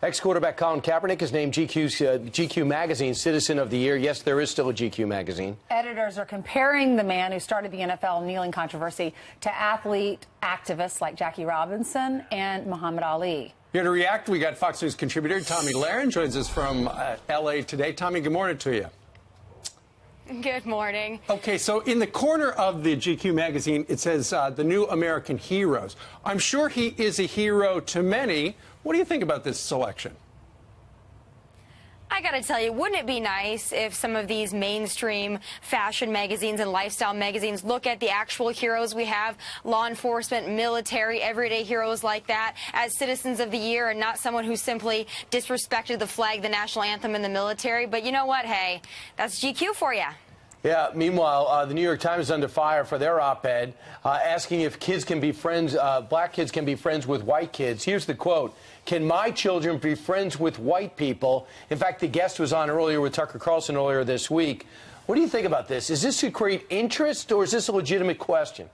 Ex-quarterback Colin Kaepernick is named GQ magazine Citizen of the Year. Yes, there is still a GQ magazine. Editors are comparing the man who started the NFL kneeling controversy to athlete activists like Jackie Robinson and Muhammad Ali. Here to react, we got Fox News contributor Tommy Lahren joins us from L.A. today. Tommy, good morning to you. Good morning. Okay, so in the corner of the GQ magazine, it says the new American heroes. I'm sure he is a hero to many. What do you think about this selection? I gotta tell you, wouldn't it be nice if some of these mainstream fashion magazines and lifestyle magazines look at the actual heroes we have, law enforcement, military, everyday heroes like that, as citizens of the year and not someone who simply disrespected the flag, the national anthem, and the military? But you know what? Hey, that's GQ for you. Yeah, meanwhile, the New York Times is under fire for their op-ed asking if kids can be friends, black kids can be friends with white kids. Here's the quote: "Can my children be friends with white people?" In fact, the guest was on earlier with Tucker Carlson earlier this week. What do you think about this? Is this to create interest, or is this a legitimate question?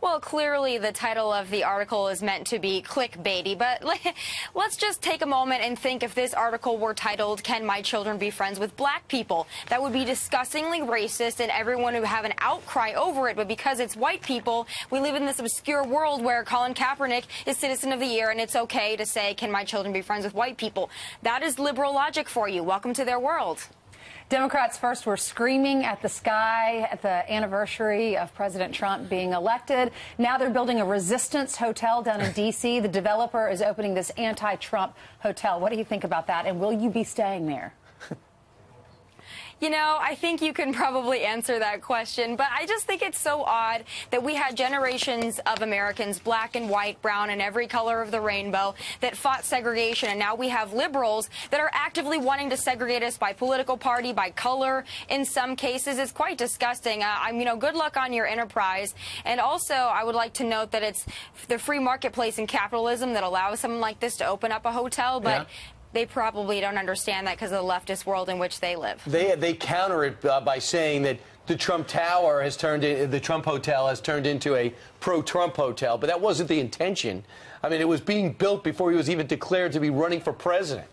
Well, clearly the title of the article is meant to be clickbaity, but let's just take a moment and think if this article were titled, "Can My Children Be Friends with Black People?" That would be disgustingly racist and everyone would have an outcry over it, but because it's white people, we live in this obscure world where Colin Kaepernick is Citizen of the Year and it's okay to say, "Can my children be friends with white people?" That is liberal logic for you. Welcome to their world. Democrats first were screaming at the sky at the anniversary of President Trump being elected. Now they're building a resistance hotel down in D.C. The developer is opening this anti-Trump hotel. What do you think about that? And will you be staying there? You know, I think you can probably answer that question, but I just think it's so odd that we had generations of Americans, black and white, brown, and every color of the rainbow, that fought segregation, and now we have liberals that are actively wanting to segregate us by political party, by color. In some cases, it's quite disgusting. Good luck on your enterprise. And also, I would like to note that it's the free marketplace and capitalism that allows someone like this to open up a hotel, but... Yeah. They probably don't understand that because of the leftist world in which they live. They counter it by saying that the Trump Tower has the Trump Hotel has turned into a pro-Trump hotel, but that wasn't the intention. I mean, it was being built before he was even declared to be running for president.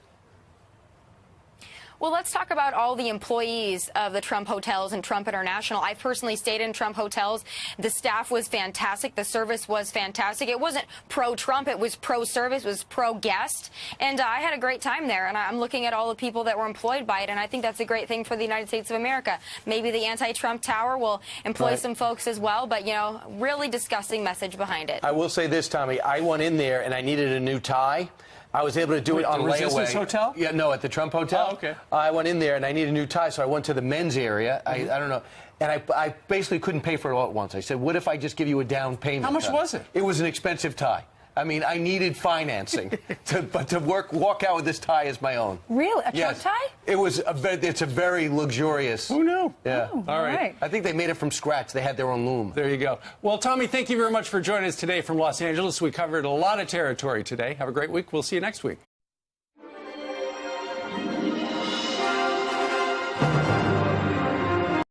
Well, let's talk about all the employees of the Trump hotels and Trump International. I personally stayed in Trump hotels. The staff was fantastic. The service was fantastic. It wasn't pro-Trump. It was pro-service. It was pro-guest. And I had a great time there. And I'm looking at all the people that were employed by it. And I think that's a great thing for the United States of America. Maybe the anti-Trump tower will employ some folks as well. But, you know, really disgusting message behind it. I will say this, Tommy. I went in there and I needed a new tie. I was able to do it on layaway. The Resistance Hotel? Yeah, no, at the Trump Hotel. Oh, okay. I went in there and I needed a new tie, so I went to the men's area. I don't know. And I basically couldn't pay for it all at once. I said, what if I just give you a down payment? How much was it? It was an expensive tie. I mean, I needed financing, but to walk out with this tie as my own. Really? A Trump tie? It's a very luxurious. Who knew? Yeah. Oh, all right. I think they made it from scratch. They had their own loom. There you go. Well, Tommy, thank you very much for joining us today from Los Angeles. We covered a lot of territory today. Have a great week. We'll see you next week.